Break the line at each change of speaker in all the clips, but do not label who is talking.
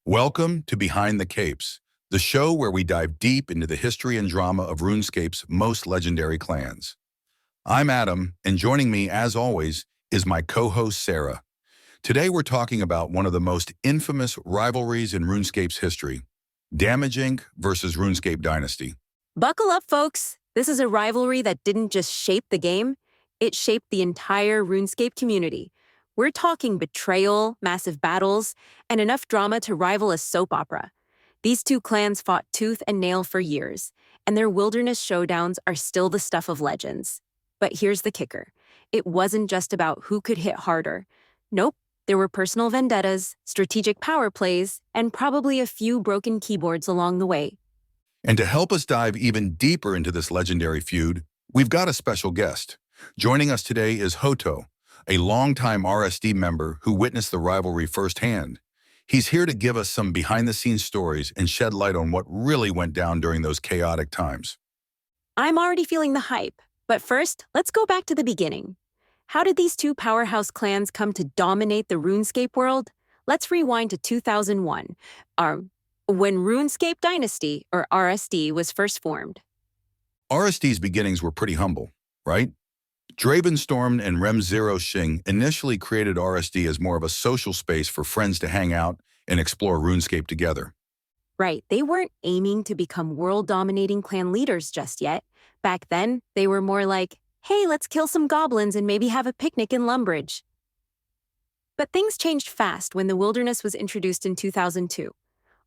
Welcome to Behind the Capes, the show where we dive deep into the history and drama of RuneScape's most legendary clans. I'm Adam, and joining me, as always, is my co-host Sarah. Today we're talking about one of the most infamous rivalries in RuneScape's history, Damage Inc. versus RuneScape Dynasty.
Buckle up, folks. This is a rivalry that didn't just shape the game, it shaped the entire RuneScape community. We're talking betrayal, massive battles, and enough drama to rival a soap opera. These two clans fought tooth and nail for years, and their wilderness showdowns are still the stuff of legends. But here's the kicker. It wasn't just about who could hit harder. Nope, there were personal vendettas, strategic power plays, and probably a few broken keyboards along the way.
And to help us dive even deeper into this legendary feud, we've got a special guest. Joining us today is Hohto, a longtime RSD member who witnessed the rivalry firsthand. He's here to give us some behind-the-scenes stories and shed light on what really went down during those chaotic times.
I'm already feeling the hype, but first, let's go back to the beginning. How did these two powerhouse clans come to dominate the RuneScape world? Let's rewind to 2001, when RuneScape Dynasty, or RSD, was first formed.
RSD's beginnings were pretty humble, right? Dravenstorm and Rem0 Shing initially created RSD as more of a social space for friends to hang out and explore RuneScape together.
Right, they weren't aiming to become world-dominating clan leaders just yet. Back then, they were more like, hey, let's kill some goblins and maybe have a picnic in Lumbridge. But things changed fast when the wilderness was introduced in 2002.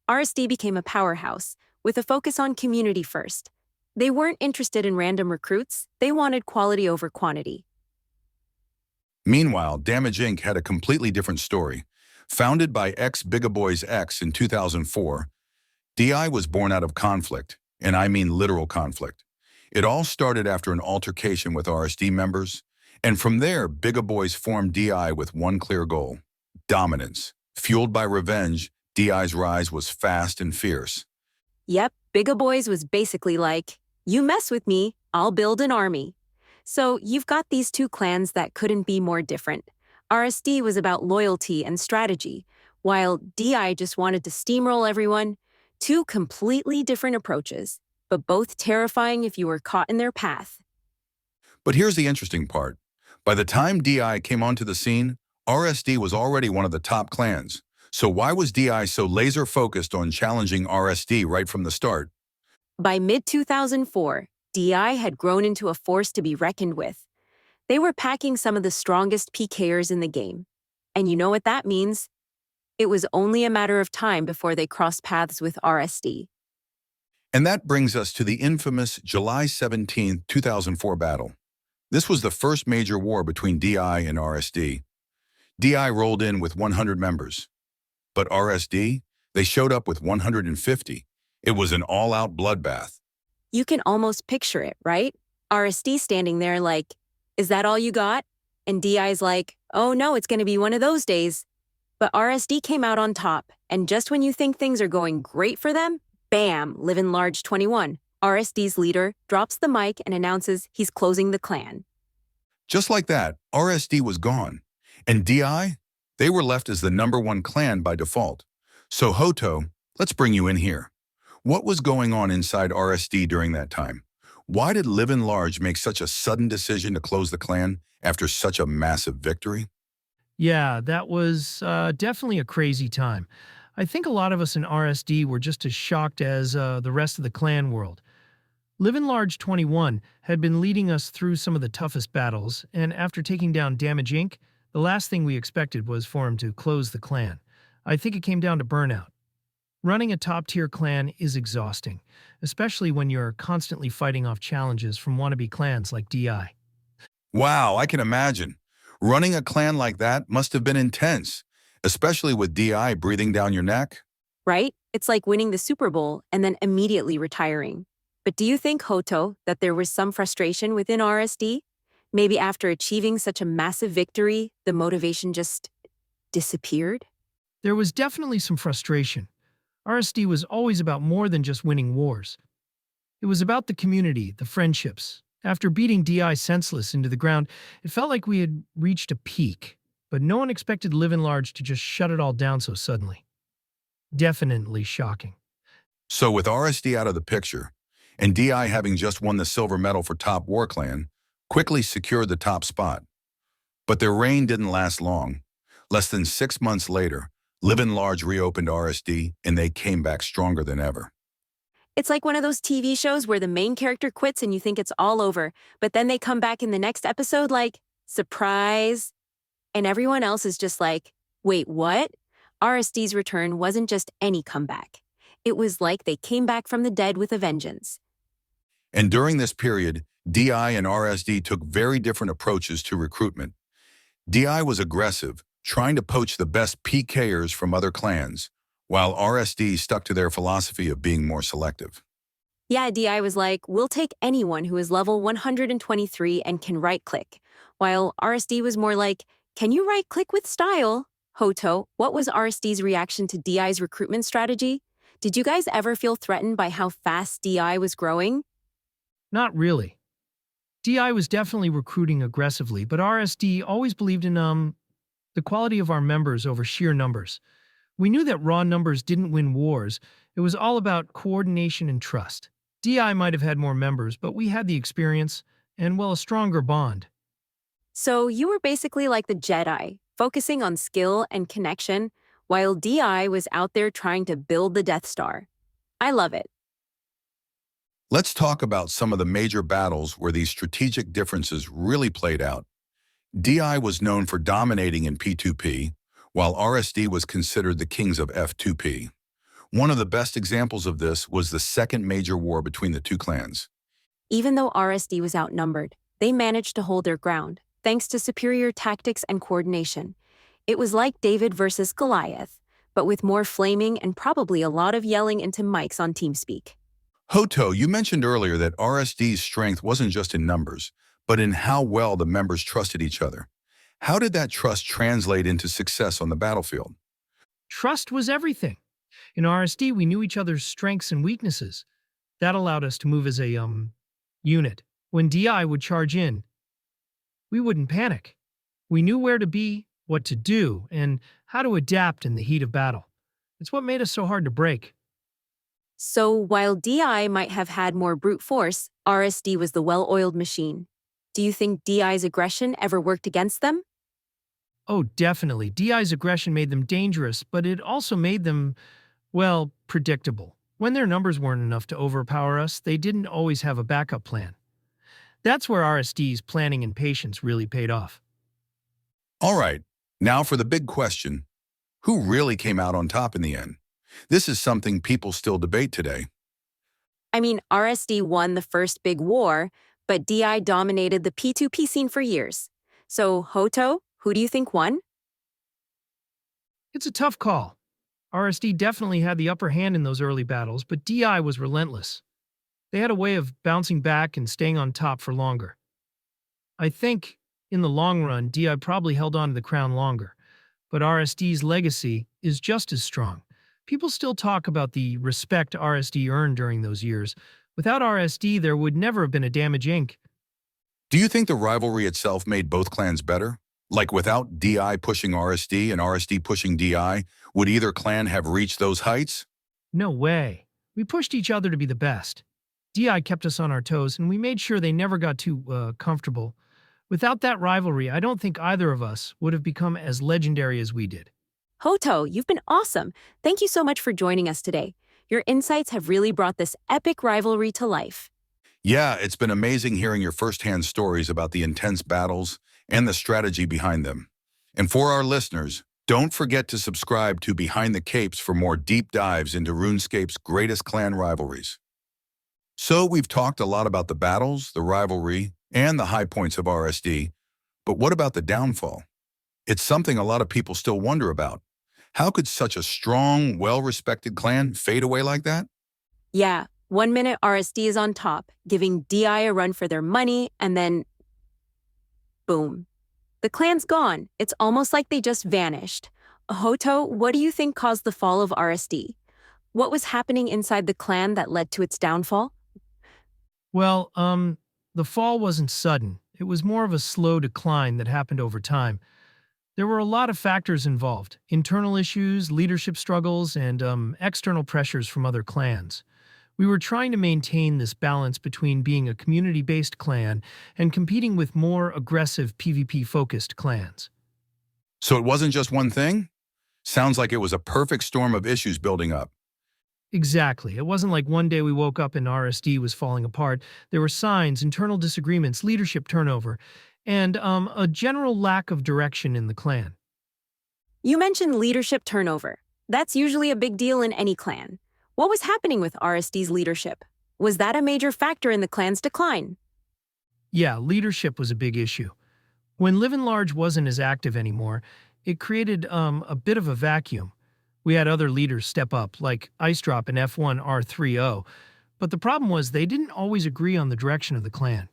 RSD became a powerhouse, with a focus on community first. They weren't interested in random recruits, they wanted quality over quantity.
Meanwhile, Damage Inc. had a completely different story. Founded by ex-Bigaboys X in 2004, DI was born out of conflict, and I mean literal conflict. It all started after an altercation with RSD members, and from there, Bigaboys formed DI with one clear goal: dominance. Fueled by revenge, DI's rise was fast and fierce.
Yep, Bigaboys was basically like, you mess with me, I'll build an army. So you've got these two clans that couldn't be more different. RSD was about loyalty and strategy, while DI just wanted to steamroll everyone. Two completely different approaches, but both terrifying if you were caught in their path.
But here's the interesting part. By the time DI came onto the scene, RSD was already one of the top clans. So why was DI so laser-focused on challenging RSD right from the start?
By mid-2004, DI had grown into a force to be reckoned with. They were packing some of the strongest PKers in the game. And you know what that means? It was only a matter of time before they crossed paths with RSD.
And that brings us to the infamous July 17, 2004 battle. This was the first major war between DI and RSD. DI rolled in with 100 members. But RSD, they showed up with 150. It was an all-out bloodbath.
You can almost picture it, right? RSD standing there like, is that all you got? And DI's like, oh no, it's going to be one of those days. But RSD came out on top, and just when you think things are going great for them, bam, Livin' Large 21, RSD's leader, drops the mic and announces he's closing the clan.
Just like that, RSD was gone. And DI, they were left as the #1 clan by default. So Hohto, let's bring you in here. What was going on inside RSD during that time? Why did Livin' Large make such a sudden decision to close the clan after such a massive victory?
Yeah, that was definitely a crazy time. I think a lot of us in RSD were just as shocked as the rest of the clan world. Livin' Large 21 had been leading us through some of the toughest battles, and after taking down Damage Inc., the last thing we expected was for him to close the clan. I think it came down to burnout. Running a top-tier clan is exhausting, especially when you're constantly fighting off challenges from wannabe clans like DI.
Wow, I can imagine. Running a clan like that must have been intense, especially with DI breathing down your neck.
Right? It's like winning the Super Bowl and then immediately retiring. But do you think, Hohto, that there was some frustration within RSD? Maybe after achieving such a massive victory, the motivation just disappeared?
There was definitely some frustration. RSD was always about more than just winning wars. It was about the community, the friendships. After beating DI senseless into the ground, it felt like we had reached a peak, but no one expected Livin' Large to just shut it all down so suddenly. Definitely shocking.
So with RSD out of the picture, and DI having just won the silver medal for top war clan, quickly secured the top spot. But their reign didn't last long. Less than 6 months later, Live and Large reopened RSD, and they came back stronger than ever.
It's like one of those TV shows where the main character quits and you think it's all over, but then they come back in the next episode like, surprise. And everyone else is just like, wait, what? RSD's return wasn't just any comeback. It was like they came back from the dead with a vengeance.
And during this period, DI and RSD took very different approaches to recruitment. DI was aggressive, trying to poach the best PKers from other clans, while RSD stuck to their philosophy of being more selective.
Yeah, DI was like, we'll take anyone who is level 123 and can right-click, while RSD was more like, can you right-click with style? Hohto, what was RSD's reaction to DI's recruitment strategy? Did you guys ever feel threatened by how fast DI was growing?
Not really. DI was definitely recruiting aggressively, but RSD always believed in the quality of our members over sheer numbers. We knew that raw numbers didn't win wars. It was all about coordination and trust. DI might have had more members, but we had the experience and, well, a stronger bond.
So you were basically like the Jedi, focusing on skill and connection, while DI was out there trying to build the Death Star. I love it.
Let's talk about some of the major battles where these strategic differences really played out. DI was known for dominating in P2P, while RSD was considered the kings of F2P. One of the best examples of this was the second major war between the two clans.
Even though RSD was outnumbered, they managed to hold their ground, thanks to superior tactics and coordination. It was like David versus Goliath, but with more flaming and probably a lot of yelling into mics on TeamSpeak.
Hohto, you mentioned earlier that RSD's strength wasn't just in numbers, but in how well the members trusted each other. How did that trust translate into success on the battlefield?
Trust was everything. In RSD, we knew each other's strengths and weaknesses. That allowed us to move as a, unit. When DI would charge in, we wouldn't panic. We knew where to be, what to do, and how to adapt in the heat of battle. It's what made us so hard to break.
So while DI might have had more brute force, RSD was the well-oiled machine. Do you think DI's aggression ever worked against them?
Oh, definitely. DI's aggression made them dangerous, but it also made them, well, predictable. When their numbers weren't enough to overpower us, they didn't always have a backup plan. That's where RSD's planning and patience really paid off.
All right, now for the big question. Who really came out on top in the end? This is something people still debate today.
I mean, RSD won the first big war, but DI dominated the P2P scene for years. So, Hohto, who do you think won?
It's a tough call. RSD definitely had the upper hand in those early battles, but DI was relentless. They had a way of bouncing back and staying on top for longer. I think, in the long run, DI probably held on to the crown longer, but RSD's legacy is just as strong. People still talk about the respect RSD earned during those years. Without RSD, there would never have been a Damage Inc.
Do you think the rivalry itself made both clans better? Like without DI pushing RSD and RSD pushing DI, would either clan have reached those heights?
No way. We pushed each other to be the best. DI kept us on our toes, and we made sure they never got too comfortable. Without that rivalry, I don't think either of us would have become as legendary as we did.
Hohto, you've been awesome. Thank you so much for joining us today. Your insights have really brought this epic rivalry to life.
Yeah, it's been amazing hearing your firsthand stories about the intense battles and the strategy behind them. And for our listeners, don't forget to subscribe to Behind the Capes for more deep dives into RuneScape's greatest clan rivalries. So we've talked a lot about the battles, the rivalry, and the high points of RSD, but what about the downfall? It's something a lot of people still wonder about. How could such a strong, well-respected clan fade away like that?
Yeah, 1 minute RSD is on top, giving DI a run for their money, and then boom. The clan's gone. It's almost like they just vanished. Hohto, what do you think caused the fall of RSD? What was happening inside the clan that led to its downfall?
Well, the fall wasn't sudden. It was more of a slow decline that happened over time. There were a lot of factors involved: internal issues, leadership struggles, and external pressures from other clans. We were trying to maintain this balance between being a community-based clan and competing with more aggressive PvP-focused clans.
So it wasn't just one thing? Sounds like it was a perfect storm of issues building up.
Exactly. It wasn't like one day we woke up and RSD was falling apart. There were signs, internal disagreements, leadership turnover, and a general lack of direction in the clan.
You mentioned leadership turnover. That's usually a big deal in any clan. What was happening with RSD's leadership? Was that a major factor in the clan's decline?
Yeah, leadership was a big issue. When Live and Large wasn't as active anymore, it created a bit of a vacuum. We had other leaders step up, like Ice Drop and F1 R30, but the problem was they didn't always agree on the direction of the clan.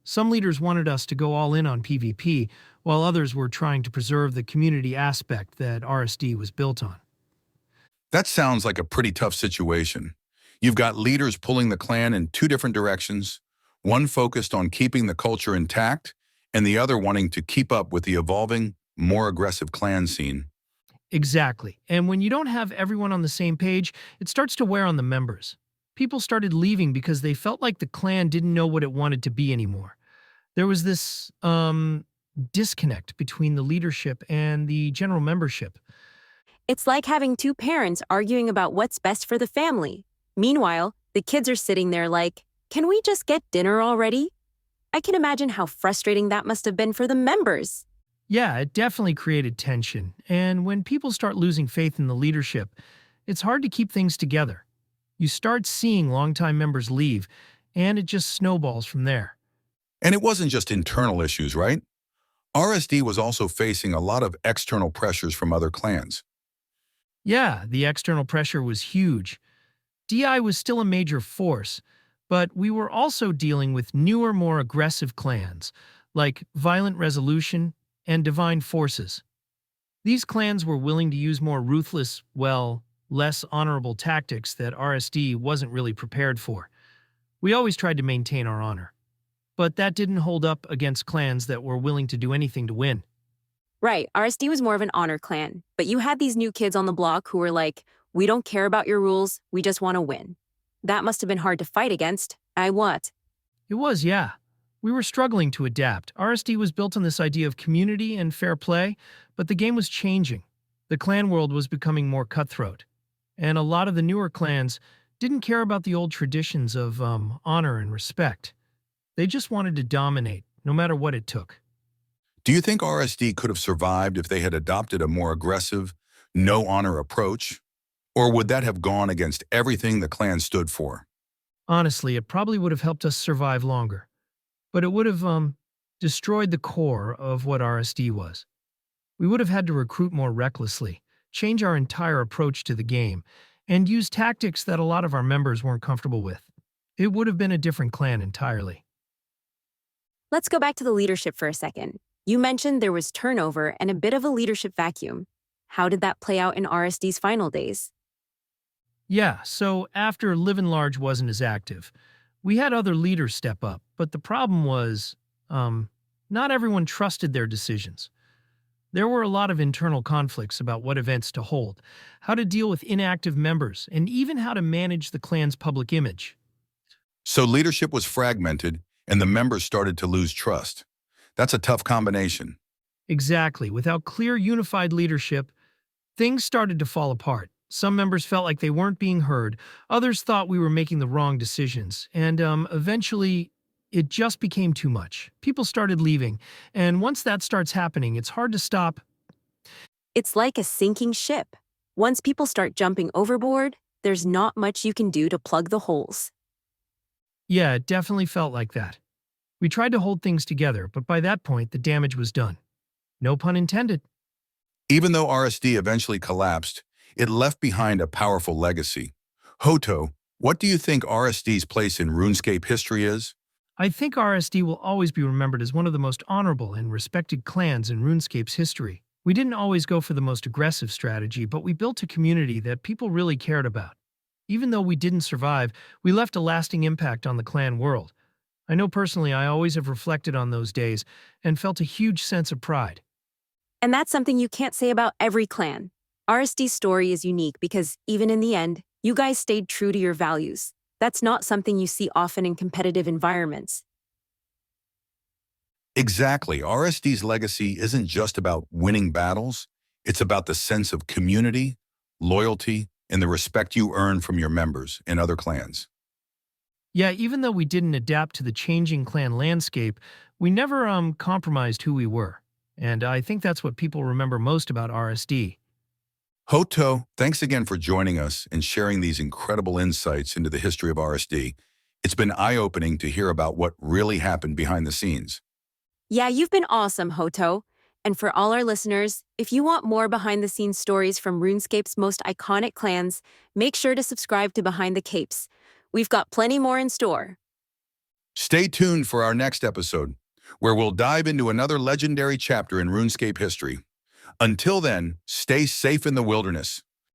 Some leaders wanted us to go all in on PvP, while others were trying to preserve the community aspect that RSD was built on.
That sounds like a pretty tough situation. You've got leaders pulling the clan in two different directions, one focused on keeping the culture intact, and the other wanting to keep up with the evolving, more aggressive clan scene.
Exactly. And when you don't have everyone on the same page, it starts to wear on the members. People started leaving because they felt like the clan didn't know what it wanted to be anymore. There was this disconnect between the leadership and the general membership.
It's like having two parents arguing about what's best for the family. Meanwhile, the kids are sitting there like, can we just get dinner already? I can imagine how frustrating that must have been for the members.
Yeah, it definitely created tension. And when people start losing faith in the leadership, it's hard to keep things together. You start seeing longtime members leave, and it just snowballs from there.
And it wasn't just internal issues, right? RSD was also facing a lot of external pressures from other clans.
Yeah, the external pressure was huge. DI was still a major force, but we were also dealing with newer, more aggressive clans, like Violent Resolution and Divine Forces. These clans were willing to use more ruthless, well, less honorable tactics that RSD wasn't really prepared for. We always tried to maintain our honor, but that didn't hold up against clans that were willing to do anything to win.
Right, RSD was more of an honor clan, but you had these new kids on the block who were like, we don't care about your rules, we just want to win. That must have been hard to fight against. What?
It was, yeah. We were struggling to adapt. RSD was built on this idea of community and fair play, but the game was changing. The clan world was becoming more cutthroat, and a lot of the newer clans didn't care about the old traditions of honor and respect. They just wanted to dominate, no matter what it took.
Do you think RSD could have survived if they had adopted a more aggressive, no-honor approach? Or would that have gone against everything the clan stood for?
Honestly, it probably would have helped us survive longer, but it would have destroyed the core of what RSD was. We would have had to recruit more recklessly, change our entire approach to the game, and use tactics that a lot of our members weren't comfortable with. It would have been a different clan entirely.
Let's go back to the leadership for a second. You mentioned there was turnover and a bit of a leadership vacuum. How did that play out in RSD's final days?
Yeah, so after Live and Large wasn't as active, we had other leaders step up, but the problem was, not everyone trusted their decisions. There were a lot of internal conflicts about what events to hold, how to deal with inactive members, and even how to manage the clan's public image.
So leadership was fragmented, and the members started to lose trust. That's a tough combination.
Exactly. Without clear, unified leadership, things started to fall apart. Some members felt like they weren't being heard. Others thought we were making the wrong decisions. And eventually, it just became too much. People started leaving. And once that starts happening, it's hard to stop.
It's like a sinking ship. Once people start jumping overboard, there's not much you can do to plug the holes.
Yeah, it definitely felt like that. We tried to hold things together, but by that point, the damage was done. No pun intended.
Even though RSD eventually collapsed, it left behind a powerful legacy. Hohto, what do you think RSD's place in RuneScape history is?
I think RSD will always be remembered as one of the most honorable and respected clans in RuneScape's history. We didn't always go for the most aggressive strategy, but we built a community that people really cared about. Even though we didn't survive, we left a lasting impact on the clan world. I know personally I always have reflected on those days and felt a huge sense of pride.
And that's something you can't say about every clan. RSD's story is unique because, even in the end, you guys stayed true to your values. That's not something you see often in competitive environments.
Exactly. RSD's legacy isn't just about winning battles. It's about the sense of community, loyalty, and the respect you earn from your members in other clans.
Yeah, even though we didn't adapt to the changing clan landscape, we never compromised who we were. And I think that's what people remember most about RSD.
Hohto, thanks again for joining us and sharing these incredible insights into the history of RSD. It's been eye-opening to hear about what really happened behind the scenes.
Yeah, you've been awesome, Hohto. And for all our listeners, if you want more behind-the-scenes stories from RuneScape's most iconic clans, make sure to subscribe to Behind the Capes. We've got plenty more in store.
Stay tuned for our next episode, where we'll dive into another legendary chapter in RuneScape history. Until then, stay safe in the wilderness.